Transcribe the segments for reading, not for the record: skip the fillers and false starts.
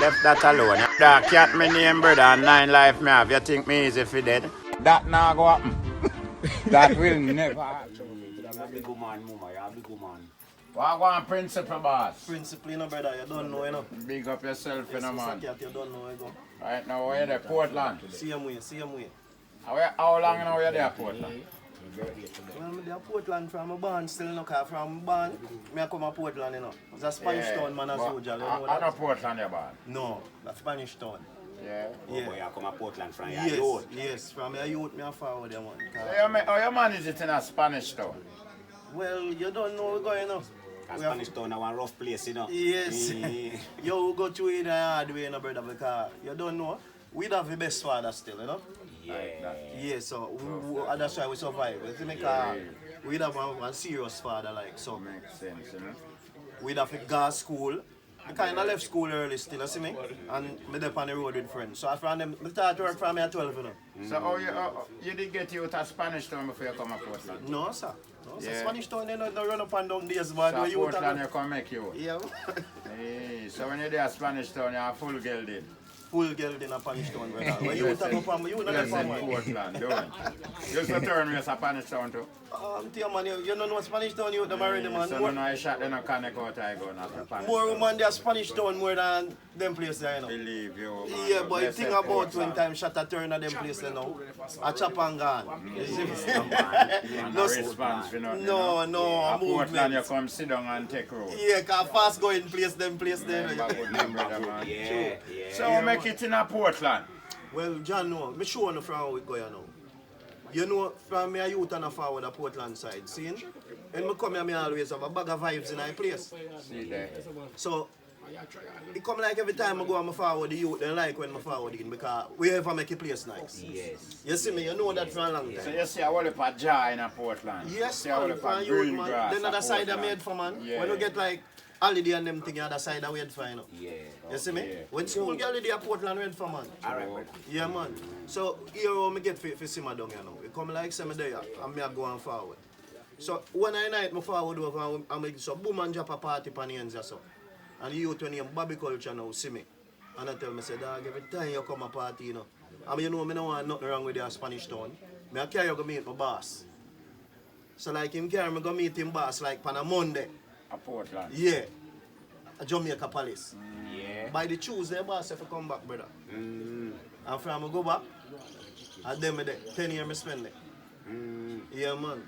Left that alone. That cat me name brother and 9 life me have. You think me easy for dead? That not go happen. That will never happen. You're a big woman, mama. You're a big woman. What want principal boss? Principal, you know, brother, you don't know, you know. Big up yourself, you know, man. You don't know, you go. Right now, where you there? Portland. Same way. How long now you there, Portland? Well, I'm there Portland from my band, still no car from my band. I come to Portland, you know. It's a Spanish town, man, as usual. You know I know Portland, you band? No, that's Spanish town. Yeah. Oh, boy, you come to Portland from your youth. Yes, from your youth, I forward them one. How you manage it in a Spanish town? Well, you don't know what's going on. Spanish town is one rough place, you know. Yes. You go through it the hard way, you know, brother, because you don't know. We have the best father still, you know. Yeah, so that's why we survive. We have one serious father, like, so. Makes sense, you know. We have a gas school. I kind of left school early still, you see me? And I up on the road with friends. So from them, I started work from me at 12, you know. So you did get you to Spanish town before you come to Portland? No, sir. No, sir. Yeah. Spanish town, they don't run up and down days, but So you Portland you come make you? Yeah. Hey, so when you're there Spanish town, you're full gelded? Full girl in a Spanish town, brother. When you talk about you know Yes, that in from Portland, don't you? Just to turn me as a Spanish town too? Tell man, you don't know Spanish town, you them already, man. So no, I shot them a connect out, I go not to Spanish More town. woman there Spanish town more than them places there, you know. Believe you, man. Yeah, but the Blessed thing about Portland. when time shot a turn at them places now, a chop and gone. You see me? And no response for nothing. No, A Portland, you movement. come sit down and take road. Yeah, cause fast going place them. Remember, good name, brother, man. Yeah. So we make it in a Portland. Well, John, no, me sure no from how it go here now. You know, from me a youth and a forward the Portland side, see? When me come here, me always have a bag of vibes in my place. See there. So, it come like every time I go and I forward the youth, they like when I forward in because we ever make a place nice. Yes. You see me, you know that for a long So time. you see a whole heap of jar in a Portland. Yes, See a whole man, heap for of youth, green man. grass Then a other side I Portland. made for, man. Yeah. When you get like holiday and them thing, other side I wait for, you know. Yeah. You see me? Yeah. When school get holiday at Portland, wait for, man. Alright, brother. Yeah, man. So, here how me get for simmer down, you know. It come like some day, and me a go on forward. So, one night, me forward over, and me so boom and drop a party pan the ends or so. And the youth when you Bobby culture now, see me. And I tell me, say, dog, every time you come a party, you know. I mean, you know, me don't want nothing wrong with your Spanish town. Me I carry you go meet my boss. So, like, him carry me go meet him boss, like, on a Monday. A Portland. Yeah. A Jamaica Palace. Yeah. By the Tuesday, boss, if you come back, brother. Mm. And from I go back, and then me there, 10 years me spend there. Yeah, man.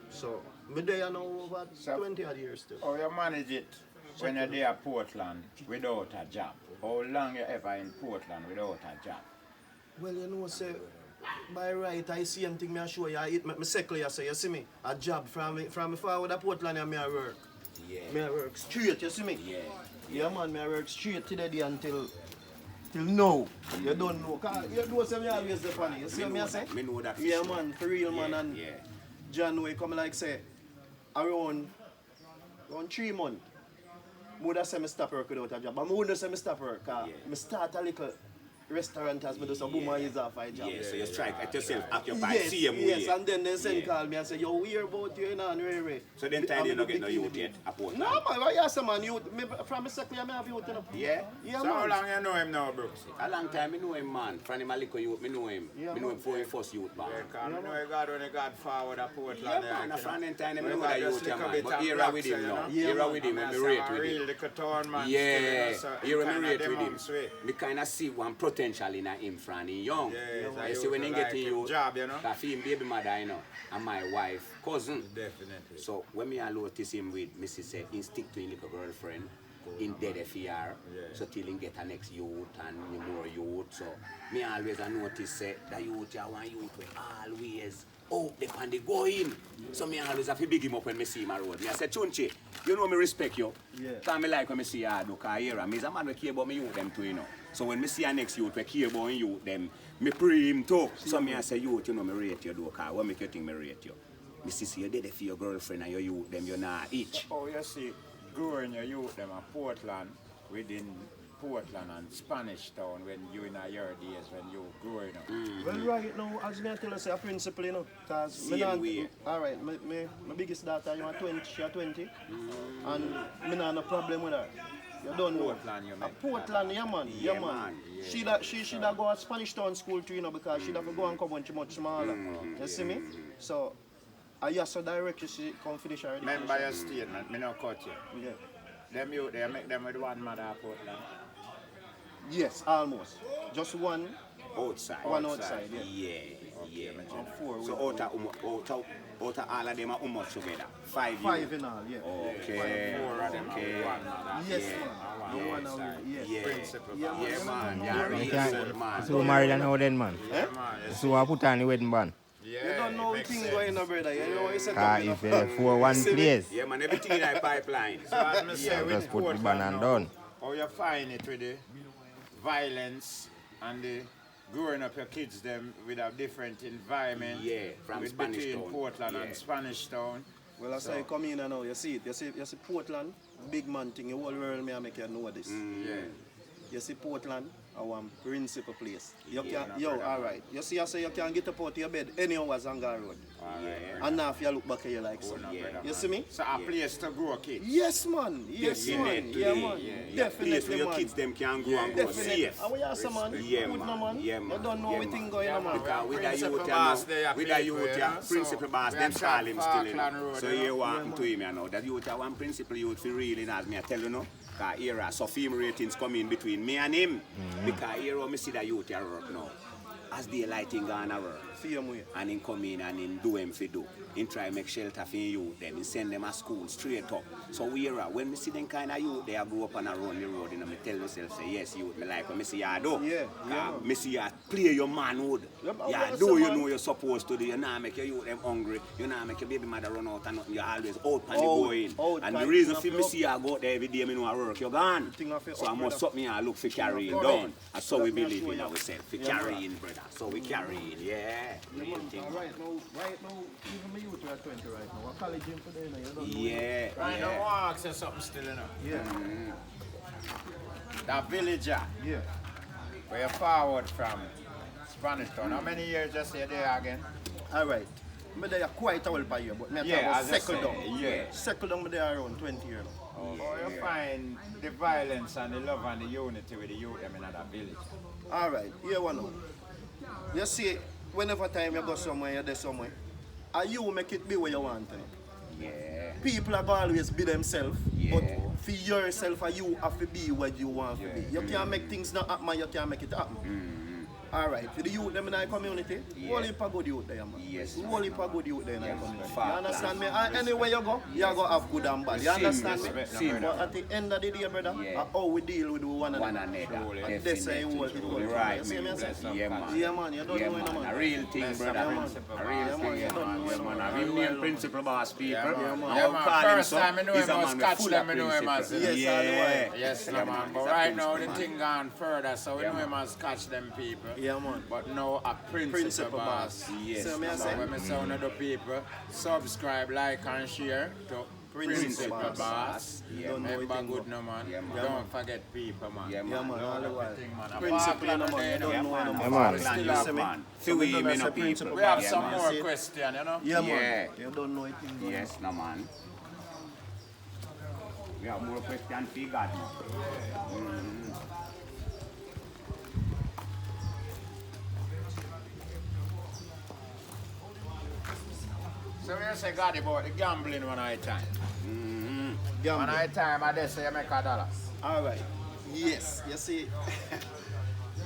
So, me there now over 20 odd years still. How you manage it when you're there at Portland without a job? How long you ever in Portland without a job? Well, you know, say, by right, I see anything me I show you, I eat me circle, you say, you see me, a job from me forward to Portland, and me I work. Yeah. Me I work straight, you see me? Yeah. Yeah, man, me I work straight to the day until now. You don't know, cause you know, say me always the funny. You see what me I say? Me know that. Yeah, man, for real, man, and Yeah. John way come like say, around 3 months, I would say I stop work without a job. But I wouldn't say I stop work, because I start a little restaurant as I do some boom and use off a job. Yeah, so you strike at yourself, occupy, Yes, see him yes, and then they send Yeah. call me and say, yo, we hear about you, you know, and Ray. So then time you don't get no youth yet, a Portland. No, man, what you say, man, youth, from a second, I have youth, you know. Yeah? Yeah, So how man. long you know him now, Brooks? A long time, I know him, man. From him a little youth, I know him. Yeah, I know him man. before he first youth, man. Because I know you got when you got forward at Portland. Yeah, man. A friend in time, I We know got that just youth, yeah, little man. bit But of here blocks, with him you now. know? Yeah, Here man. with him, And when that's me rate a with real him. little town man. Yeah, still, you know, so you kinda remember them with him. months way. Me kind of see one potential in him from he young. Yeah, You see when he like get in him you, job, you know? that him baby mother, you know, and my wife, cousin. Definitely. So when me notice him with Mrs. said, he stick to his little girlfriend in dead FER. Yeah. So till he get a next youth and more youth. So me always a notice say that youth I want youth we always they pan the going. So me always have to big him up when me see him a road. Me I say, Chunchi, you know me respect you. Yeah. Cause me like when me see you do career. Me is a man who care about me youth them too, you know. So when me see a next youth we care about youth them, me pray him too. So me I say youth, you know me rate you do, cause what make you think me rate you? Me see you dead for your girlfriend and your youth them you not each. Oh, you see, growing your youth them at Portland, within Portland and Spanish Town when you in your days when you growing up. Well, right now, as me I tell you, say a principle, you know, because Same way. all right, my biggest daughter, you are 20, she are 20, and me not no problem with her. You don't know. Portland, you meant. Portland, yeah man. Yeah, Yeah man. man. She should have go to Spanish Town School too, you know, because she'd have to go and come much smaller. You see me? So I just so direct you see confidential education. Remember your statement, me not cut you. Yeah. Them youth, they make them with one mother at Portland. Yes, almost. Just one. Outside. One outside, yeah. Yeah. And four. So out of all of them are how much together? 5 five youth. in all, yeah. Okay. Okay. Yes, Yeah. man. No one out, yes. Yeah. Principal. Yeah, Yeah, man. man. Yeah, You real can't- man. So married and how then, man? Yeah, man. So I put on the wedding band. Yeah, You don't know makes thing sense. going on, brother. You know what you said? If you for one place, Yeah, man. Everything in that pipeline. So as me say, with just put the Portland band and now, done. how you find it with the violence and the growing up your kids them with a different environment. Yeah, from with Spanish between Town. Portland Yeah. and Spanish Town. Well, that's how you come in and now. You see it. You see Portland, big man thing. The whole world may make you know this. Yeah. You see Portland, our principal place. You Yeah, can, yo, all right. You see, I say you can get up out of your bed any hours on Gar Road. And now if you look back at you like so. You see me? So a place to grow kids. Yes, man. Yes, man. Yeah, man. Place where Definitely, your man. kids them can go and go Definitely. safe. And we are some man. Yeah, Good, man. no, man. Yeah, man. You don't know Yeah, everything man. going on, man. Because with the Principal youth, boss, you they know, are with the people, youth, you yeah, know, principal so boss, we them are call him still, you Parkland know. Road, So you know. you want to him, you know, that youth are one principal youth for really, as me I tell you, know, because here so film ratings come in between me and him. Because here I see the youth here work now. As the lighting gone a work. Same way. And him come in and him do him for do. Him try make shelter for youth them. He send them to school straight up. So we are when we see them kind of youth, they grow up and around the road. You know, me tell myself say yes, youth. Me like when me see you do. Yeah. Me see you play your manhood. Yep, You that's do the you man. know you're supposed to do. You not make your youth them hungry. You not make your baby mother run out and nothing. You're always out and you going. And the reason for me see you go out there every day, me know I work. You're gone. Thing of it So I up, must brother. up me and look for carrying Thing of it down. up. That's how we Let me believe show in you. ourselves. For Yeah, carrying, brother. So we carrying, yeah. Right now, even my youth are 20 right now. What college in today now? You don't know. Yeah. Right now, I Yeah. want to ask you something still, you know. Yeah. That villager Yeah. where you forward from Spanish Town. How many years you say there again? All right. Me there quite a while per year, but me Yeah, yeah, as you settle say, down. yeah. Settle down me there around 20 years. How you find the violence and the love and the unity with the youth them in that village? All right, here one now. You see, whenever time you go somewhere, you're there somewhere, and you make it be where you want to. Yeah. People have always be themselves, Yeah. but for yourself, you have to be what you want to be. You can't make things not happen, and you can't make it happen. All right, for the youth them in our community, whole heap of good youth there, man. Yes, Whole heap of good youth there in our community. You Fact. understand me? And anywhere you go, you go have good and bad. You Same understand me? respect, same. But at the end of the day, brother, Yeah. how we deal with one One another. another. And that's how it Definitely. work, it work. Right, You see me, I say? man. Yeah, man. Yeah, man, you don't Yeah, know it, man. man. A real thing, brother. Yeah, A man, real you thing, don't yeah, know man. it, Yeah, man. man. A real name principal boss people. Yeah, man. man. Yeah, man. Call him First so. time I know He's him a was man with catch full them, of I know him as principle. Yes, all the way. Yes, Yeah, no, man. man. But He's a right now the principal thing gone further, so we Yeah, know him man. as catch them people. Yeah, man. But now a principal boss. Yes. So me I So say, when I say one of the people, subscribe, like and share to Principal Boss. Boss. Yeah, Don't know Remember anything, good bro. no man. Yeah, man. Don't forget people man. Yeah, yeah, man, man. all the while. Everything, man. Principle, you know, man. You Yeah, don't know, man. no, Yeah, man. man. Still Still have have man. So Few we don't women say of principle. people. We have Yeah, some man. more See? questions, you know. Yeah, man. Yeah. You don't know anything. man. Yes, no man. We have more questions for God now. So we say God about the gambling one night time. One Gambling. night time I just say you make $1. All right. Yes, you see.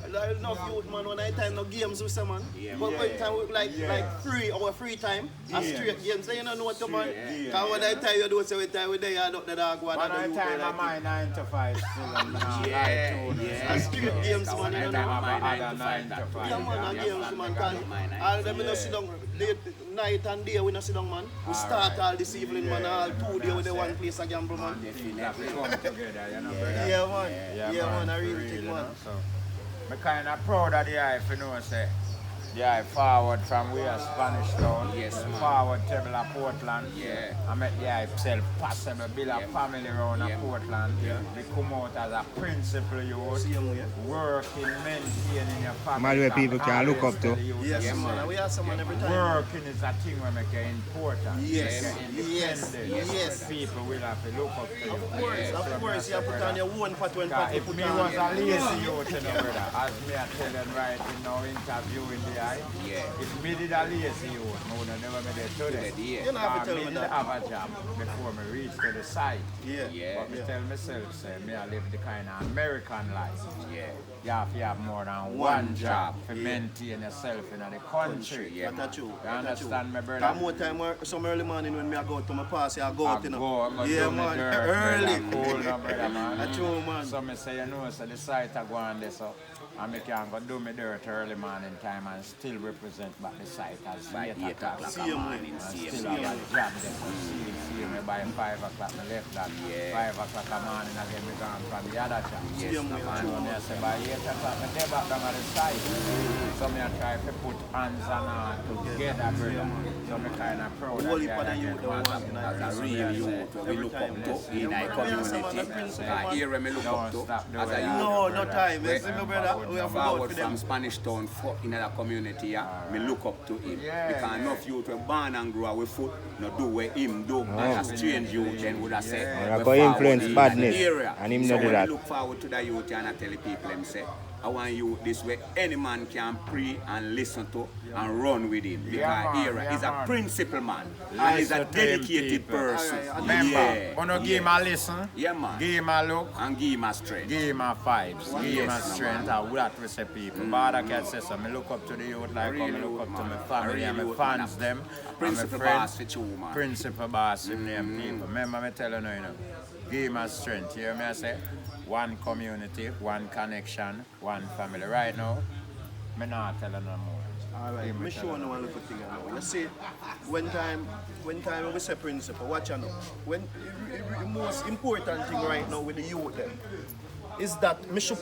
There enough youth, man, when I time no games with some man. Yeah, But man. when time we like free time, a straight games, then you don't know what to man. Cause when I time you do so with time with day, you don't the dog one One and the night youth time play I like mind 9 to 5 still. And now Yeah. a straight games, man, you One know. time I Nine have to 9 to five, 5. Yeah, man, a games, man. Cause all them we no sit down late night and day we no sit down, man. We start all this evening, man, all 2 days with the one place a gamble, man. That we come together, you know, brother. Yeah, man. Yeah, man, a real thing, you man. know, so I'm kind of proud of the eye if you know, say, Yeah, forward from we are Spanish Town. Yes, man. Forward table of Portland. Yeah. I met the self possible, build a Yeah. family around Yeah. Portland. Yeah. We come out as a principal youth. Same way. Working, maintaining your family. Man where people can look up to. Yes, Yeah, man. man. We have someone every time. Working is a thing we make it important. Yes. Make it Yes. independent. Yes. People will have to look up to you. Of course, you have to put on your own pot when pot you If put me on. was a lazy youth, you know, brother, as me I tell them right in our interview in the eye, Yeah. if me did a lazy youth, I would have never made it today. Yeah. You don't have to tell Me me did that. have a job before me reach to the site. Yeah. Yeah. But me tell myself, say, me I live the kind of American life. Yeah. You have to have more than one job to maintain yourself in the country. Yeah, That's true. You understand me, brother? That more time, some early morning when me I go to my pass, I go out, you know. I'm Yeah, do me man. dirt, Early. brother. Cool, no, brother, man. That's true, man. So me say, you know, so the site I go on there, so and me can go do me dirt early morning time and still represent back the site as By 8 o'clock See a you, morning. And See still you. have a job there. See me by 5 o'clock, me left that. Yeah. 5 o'clock a morning again, me gone from the other job. See you, man. And when I say by 8 o'clock, me dey back down at the site. So me I try to put hands and heart together, brother. So me kind of proud Whole of heap of the the youth that want As a real youth, we look up to in our community. Here we look up to as a youth. No time. You see me, brother? We have to go Forward for from them. Spanish Town in the community, yeah, me look up to him. Yeah, Because yeah. enough youth were born and grow with foot, no do what him do. As a strange youth then would have said. Yeah, we go influence forward in badness, the area. and him so not do when that. we look forward to the youth and I tell the people them say, I want you this way any man can pray and listen to and run with him. Because Yeah, man, Era yeah, is a man. principal man. And he's a Listen to him, dedicated people. person. Remember, Yeah, you give him a listen, Yeah, man. give him a look, And give him a strength. give him a vibes, give him a Yes, strength, and what we say people. Bada can say so, me look up to the youth like how me look up to my family and my fans them, and my Principal friends. boss for you, man. Principal boss in them people. Remember me telling you, give him a strength. You hear me I say? One community, one connection, one family. Right now, me not telling no more. All right, me show you one little thing now. You see, when time we say principle, watch you know. When the most important thing right now with the youth them is that me should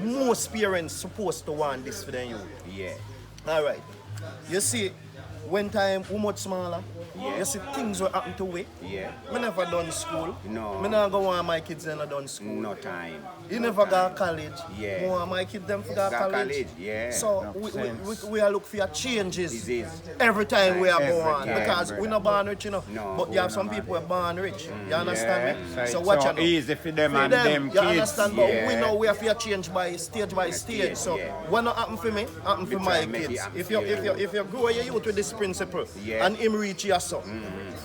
most parents supposed to want this for their youth. Yeah. All right. You see, when time we much smaller, Yeah. you see things will happen to we. Yeah. Me never done school. No. Me not go want my kids never done school. No time. You never got college. Yeah. Me want my kids them to go Got college. college, yeah. So No we sense. are look for your changes Disease. every time we are Every born time, because brother. we not born rich, you know. No, but you have some people who are born rich. You understand me? So watch so out. easy for them For and them you kids. understand? But we yeah. know we have to change by stage. So yeah. what not happen for me, happen for We my try make it kids. happen If for you you. if you grow your youth with this principle Yeah. and him reach your son,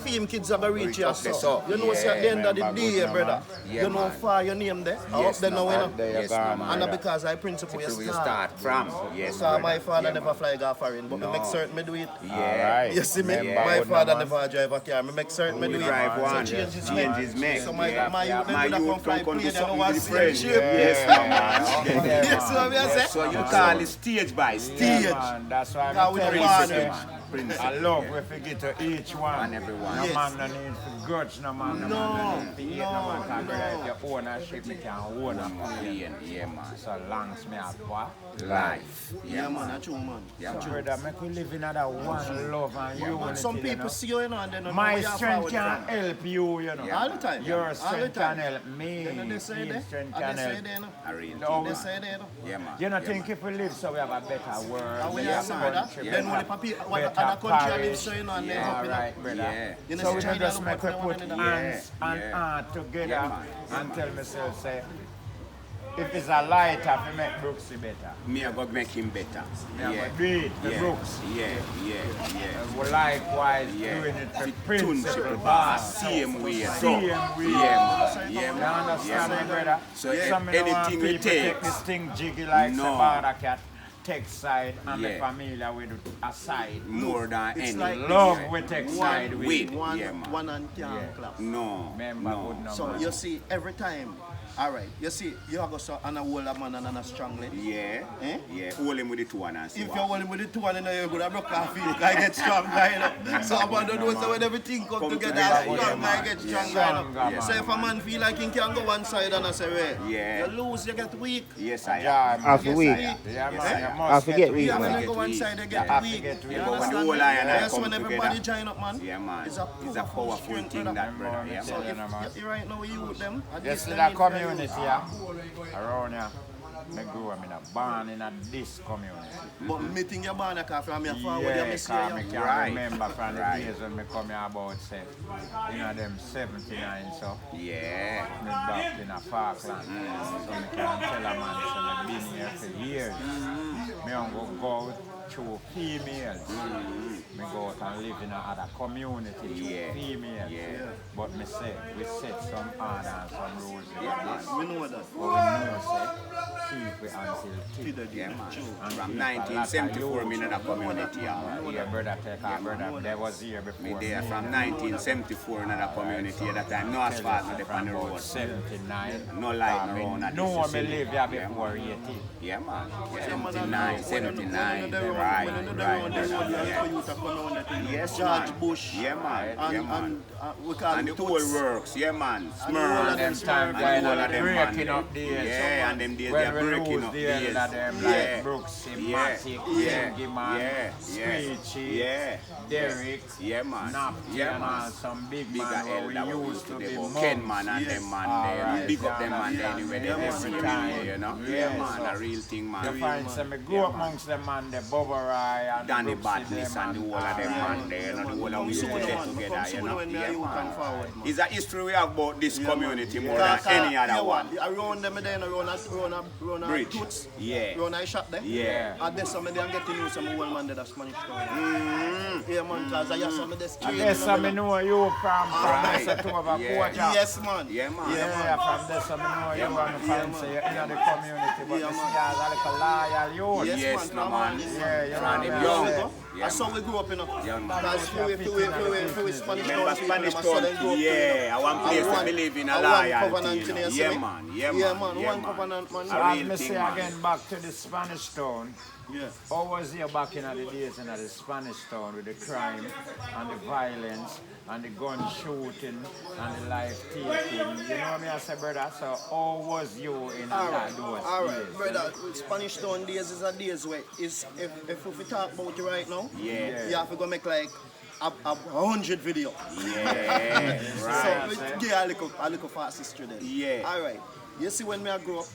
him kids are gonna reach Reach your up the son. son. You know, see at the end of the Remember, day, good brother. man. Yeah, You know, man. far your name there. I Yes, hope they know, no, you man. know. There you Yes, go, no, man. man. And because I principle you So we start. start from. Yes, So brother. my father Yeah, never man. fly go foreign, but No. me make certain me do it. Yeah. Alright. You see me? Remember, My good father man. never drive a car. Me make certain me We do it. drive one. So changes Changes make. So my Yeah. my youth them My would have youth come fly come to plane and something over different. ship. Yes, man. Yes, what me I say? So you call it stage by stage. Stage. Man, that's why Yeah, I'm we telling don't you, want say, it. Principle. I love if we get to each one. And everyone. No Yes. man no need to grudge, no man no No, man no need to hate, no man can no. grudge. If you own a ship, you can own a plane. Yeah, man. So long as me have what? Life. Yeah, man, that's true, man. Yeah, So man. brother, make we live in another one love and unity. Some you people know. see you know and they don't know My where you're strength forward can from. help you, you know. All the time. Your All the strength time. can help me. Then they say Your that. strength And can they say help. that, no. A real No, thing. They say that, no. Yeah, man. You know, Yeah, think if we live so we have a better world, And we better are some brother. country, Then better- when the people, better other country parish. live so you know and they Yeah, up, you know. right, brother. Yeah. You know, So see we China just look make up we to put one another. hands and Yeah. heart together Yeah, man. and tell myself, say, if it's a lighter, we make Brooksy better. Me I go make him better. Me I Yeah. go do it for Yeah. Brooks. Yeah. We likewise Yeah. doing it for The principal principal boss. boss. Same way. So, Same way. yeah, man. Yeah, You man. understand Yeah, me, man. brother? So Some don't want anything we people take take, this thing jiggy like No. Sabara cat, take side and be Yeah. familiar with a side. more than It's any. like Love Yeah. we take One, side with. With. one, Yeah, man. one and can't Yeah. clap. No. Remember, no. good number. So you see, every time Alright, you see, you have to and a hold a man and a strong leg. Yeah. Eh? Yeah. Hold him with the two one and see If what. you're holding with the two and then you're gonna broke off you, I get strong, you know. So I'm gonna do so when everything come together, I get strong, you know. So if a man feel like he can go one side and I say, well, Yeah. you lose, you get weak. Yes, I am. Yeah, man. After week. Yeah, man. Yeah. You I must forget get week, You man. have to get go one weak. side, you You get have to weak. get weak. You But when the understand? whole eye and I Yes, come when everybody together. join up, man. Yeah, man. It's a It's a powerful strength, thing, brother. that brother. Yeah, So man. if you right now you with them, at You this see time, that if you're community here around here. I grew up in a barn in this community. But me think you're born from your father, Yeah, you because see I you. can Right. remember from the Right. days when I come here about, say, you know, them 79, so Yeah. me back in a Falkland. So I can tell a man, so I've been here for years. Me don't go through females. Me go out and live in another community through Yeah. females. Yeah. But me say, we set some order and some rules in Yeah, this. We know that. But we know, say, keep it until keep. Yeah, man. And From keep a 1974, lot me of in that community. yeah, brother, take our brother. There was here before. Me there from 1974 in that community. At that time, no asphalt, no on the From road. about 79. No light around at No this one me city. live here before 80. Yeah, man. Yeah, Yeah, man, 79, 79. Right, Yes, George man. Bush. Yeah, man. Yeah, And, man. we call And it the whole Toots. works, yeah, man. And the whole of Smurf. them Them time Smurf. guys And all are of them, breaking man. up days. Yeah, and them days When they're we breaking lose up the end days. of them, Yeah. like Brooks, Yeah. Matic, Yeah. Kingy, man, Yeah. Screechy, Yeah. Derek, Yeah, man. Nap, Yeah, and man. some big Bigger man where we elder used to be Ken monks. man and Yes. them man Alright, there. Big up them yeah, man yeah, there anyway. They yeah, every man. time, you know. Yeah, Yeah, man. so- A real thing, You man. find some me grew Yeah, up man. amongst them man, the Bubba Rye and Danny Brooksy, Badness them and the whole of them alright. man there, you know, the whole of Come we soon, get man. together, Come you soon know. when me and you come forward, man. It's a history we have about this Yeah, community man. more than Because, any other yeah, one. Around them then, around a Bridge. Toots. Yeah. Around I shop there. Yeah. And then some of them get to know some old man that Spanish town. Yeah, man, because I have some of this And there's some me know you from Right. this to over Yeah. Quarter. Yes, man. Yeah, man. Yeah, from this some me know you man. and the fans say you're in the community, but Yeah, this man. guy's like a loyal youth. Yes, Yes, man. no, man. Yeah, you From know them what young. I'm saying? Yeah, That's how man. we grew up, you know. Yeah, man. Because we Spanish Remember town people, Spanish them, so they town? grew up, Yeah, I want And place to one- believe in a and one loyalty. covenant, You you know. know, Yeah, see me? man. Yeah, Yeah, man. man. Yeah, One man. covenant, man. So A as real me thing, say man. again back to the Spanish town, Yeah. how was here back in the days in the Spanish town with the crime and the violence and the gun shooting and the life taking? You know what I say, brother? So how was you in that those All days? right, brother. Spanish town days is a days where is if we talk about it right now, Yeah. you have to go make like a 100 video. Yeah, So right. we give a little fast history then. Yeah. All right. You see, when I grew up,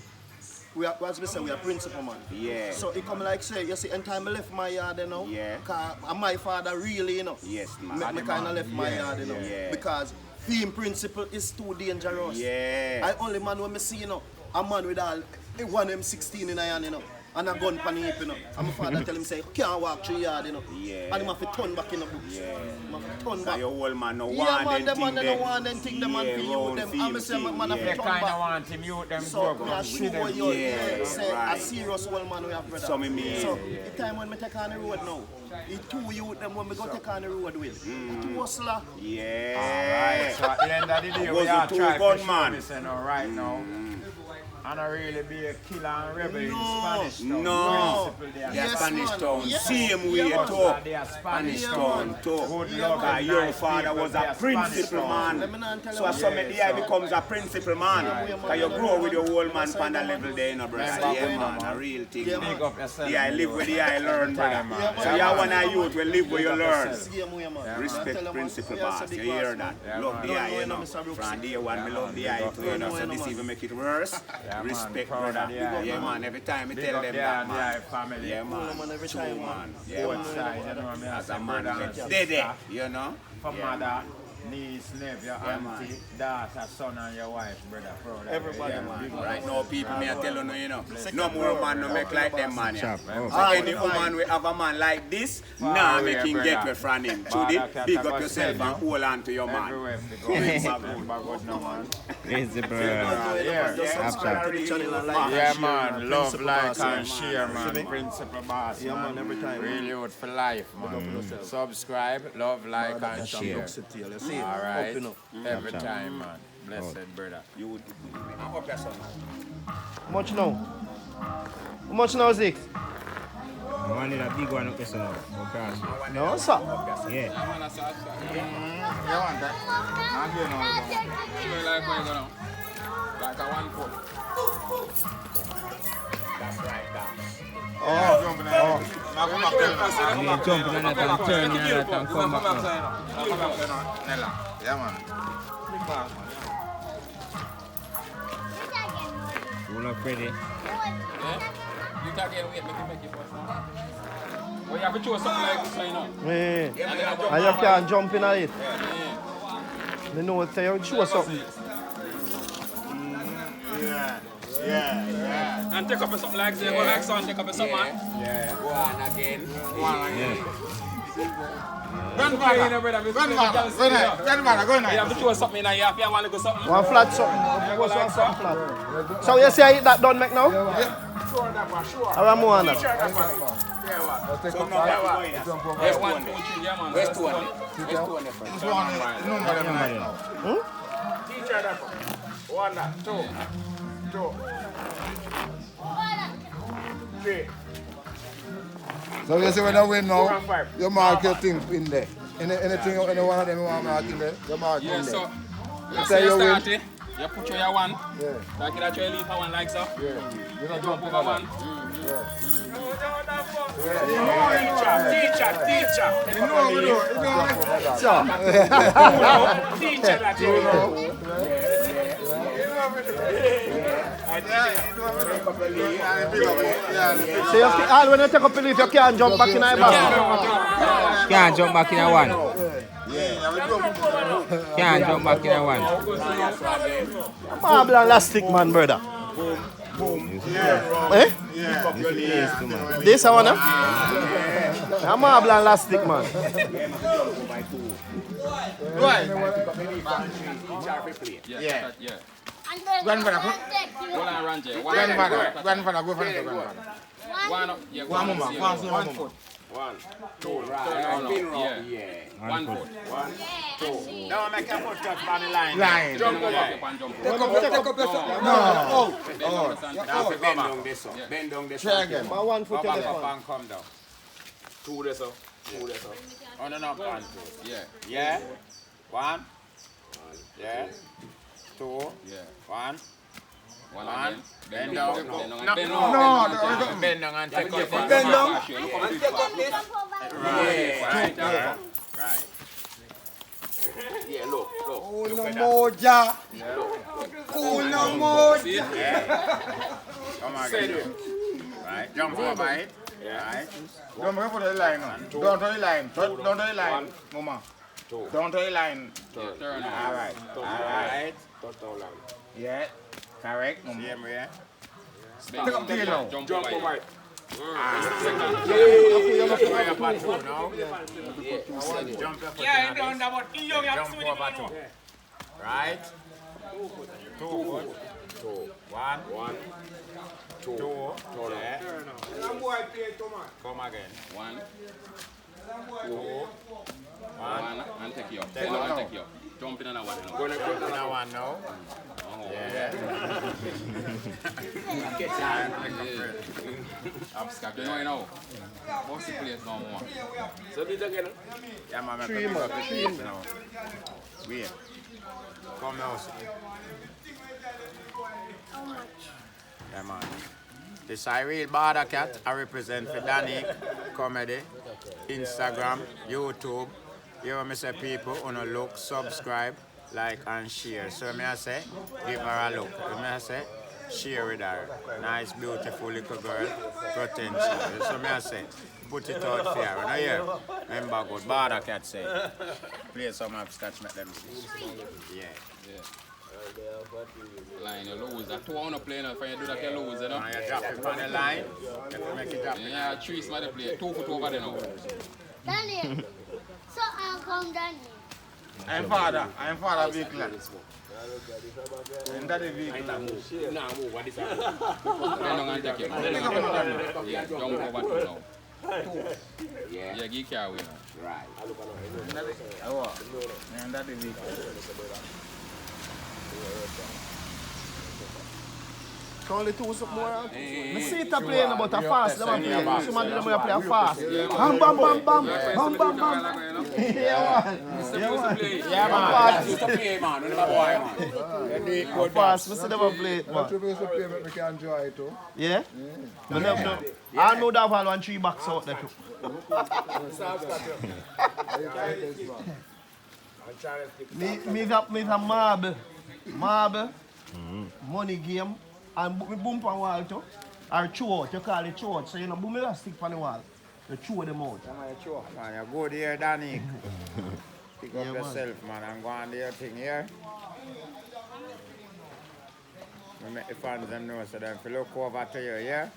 we are, as we say, we are principal man. Yeah. So it come like say, you see, in time I left my yard, you know. Yeah. Cause my father really, you know. Yes, man. Me kind of left my Yeah, yard, you know. yeah. Because theme principle is too dangerous. Yeah. I only man when me see, you know, a man with all one M16 in a hand, you know. And a gun pan hip, you know. And my father tell him say, can't walk through yard, you know. Yeah. And him have to turn back in the books. Yeah. Him have to turn So back. your old man no Yeah, want man, them them man, they thing don't want them thing, them man Yeah, for you, round them. field I'm say, thing, man, have They to yeah. turn kind of back. want him youth them So, grow me up. assure you, Yeah, say, a right. serious old man we have, brother. So me mean- So, the time when me take on the road now, it two youth them when me go take on the road with. Two hustler. Yeah. Alright, so at the end of the day, Was we the are two trying to show gunman? this, you know, right now. And I really be a killer and rebel in No. Spanish town. No. Principle there. Yeah, Yes, Spanish man. town. Yes. Same way Yeah, you man. talk. They are Spanish Yeah, town man. talk. Good Yeah, luck man. and Your nice father people, was they a are Spanish principal town. Let me man. not tell So you as some Yeah, of the guy so- becomes a principal man. Because you grow with your old man Yes, on the man. level there, you know, brother. Remember Yeah, when, man. man. A real thing. Yeah, man. Big up yourself. Yeah, I live with the I learn, brother. Time, man. Yeah, So man. you one of youth will live where you Big up learn. yourself. Same way, man. Respect I tell you, principal man, boss, yes, a you big hear boss, that? Yeah, Love man. the eye, No, you no, know. Mr. Brooks. From day one, we love the Big eye up, too, you know. brother. So No, this man. even make it worse. Yeah, man. Respect, Proud of brother. the eye, Yeah, man. man. Every time I Big tell up them the that, eye, man. family. Yeah, No, man. man, every True, time, man. man. Yeah, Both man. sides, you know what I mean? As a Say man, brother and they there, sister, you know. for Yeah. mother, niece, nephew, Yeah, man. auntie, daughter, son, and your wife, brother. Proud of you. Everybody, Yeah, man. Big up. Right now, people, me I tell you, you know, no more man no make like them man. Yeah. Chop. Oh. So any woman we have a man like this, nah make him get away from him. Trudy, big up yourself and hold on to your man. Everywhere we go, remember good no man. Crazy, bro. Yeah, Just subscribe to the channel and like Yeah, and share, man. Love, Principal like, boss, and man. share, man. See me? Principal boss, Yeah, man, every time, Real man. youth for life, man. Subscribe, love, like, and share. You see, All right. open up. Every time, man. Blessed brother. You, I'm up there, son. How much now? How much now, Zix? I wanted a big one up there, so now. Okay. No, sir. Yeah. You want that? I'm doing all of them. Like where you go now? Like a 1 foot. That's right, that. Oh, jumping on it. Now come back there. And then jumping on that and turning on that and come back now. Come back there now. Nella. Yeah, man. Big boss, man. Pull up ready. Yeah? You can't get weight, make it first. Well, you have to choose something like this, you know. Yeah. And you can't jump in it. Yeah. You know what you show something. Yeah. And take up something like this, go like so and take up something. Yeah, go on again. Grandmother, go You now. have to choose something in here if you want to go something. One flat something. What's one something flat? So you say that done make now? How am I Yeah, 1, 2, 3, yeah, man. Where's 2 on it? It's one, number them right now. Hmm? One, two. So you see when I win now, you mark your thing in there. Anything, any one of them you want to mark in there, you mark Yeah, in there. so You you say you win. start it, you put your 1, Yeah, like you actually leave 1 like so. yeah. You don't Jump jump over 1. Teacher. You know we do it. You know it. So, Teacher that you know. so you all when you take up a leaf, you can't jump back in the basket. Can't jump back in a one. Can't jump back in a one. Marble and elastic, man, brother. Eh? This one, eh? I'm marble and elastic, man. Yeah. Grandfather, Go and run, Jay. grandfather, go for the grandfather. 1 up. Yeah, One more, one foot. 1, 2, Turn right. around. Yeah. Yeah. 1 foot. 1, 2. Now make your foot touch on the line. Line. Jump over and jump over. No. Now bend down this one. Bend down this Try one. again. My 1 foot Come in back this up one. and come down. 2 this up. 2 this up. On and up and 2. Yeah. Yeah. 1. Yeah. 2. Yeah. 1. 1 One. again. Bend down. Bend down. No. Bend down. Bend down and take up. Bend down. Look how big it is. Right. Yeah, look. Moja. See it? Come again. Right. Jump over it. Right. Don't go for the line now. Don't touch the line. Don't touch the line. Mama. Don't touch the line. Turn All right. All right. Right. Yeah. Correct. Mama. Same way. Take up the now. Jump over it. Yeah, jump over 2. Right. 2 foot. 1. 2. Yeah. Come again. 1. 2. 1. And take you up. Take Bend down up. and take you up. Jump in and one. Gonna put in a 1 now. Yeah. Upscap. You know you know. What's the place no more? Yeah, man, Three make more. a big piece now. Wait. Come now. Yeah, man. This is a real border cat. I represent for Danny Comedy, Instagram, YouTube. You know me say people wanna look, subscribe, like and share. So me I say, give her a look. Me I say, share with her. Nice, beautiful little girl, potential. So me I say, put it out there. You know here? Remember good border cat say. Play some upscotch, make them see. Yeah. Line you lose. That 2 on the play now. If you do that you lose, you know. And you drop it on the line. You have to make it drop it. Yeah, 3 smart play. 2 foot over there now. Daniel, so I'll come Daniel. I'm father big lad. And daddy big lad. Bend down and take you. Yeah, jump over 2 now. 2. Yeah, give care away now. Right. And daddy big lad. Only two something more. I see it playing about a fast. Them a play. Somebody them play a fast. Bam bam bam bam. Bam bam bam. Yeah man. Yeah, man. Used to play, man. When I was a boy, man. Fast. I see them play it, But man. you used to play, make me can enjoy it too. Yeah? But no, no. I know that one and 3 backs out there too. Me a marble, money game, and me boom on wall too. Or throw out, you call it throw out. So you know, boom elastic on the wall. You throw them out. Man, you go there, Danny. Pick up Yeah, man. yourself, man, and go on their thing here. We make the fans them know so they have to look over to you, yeah?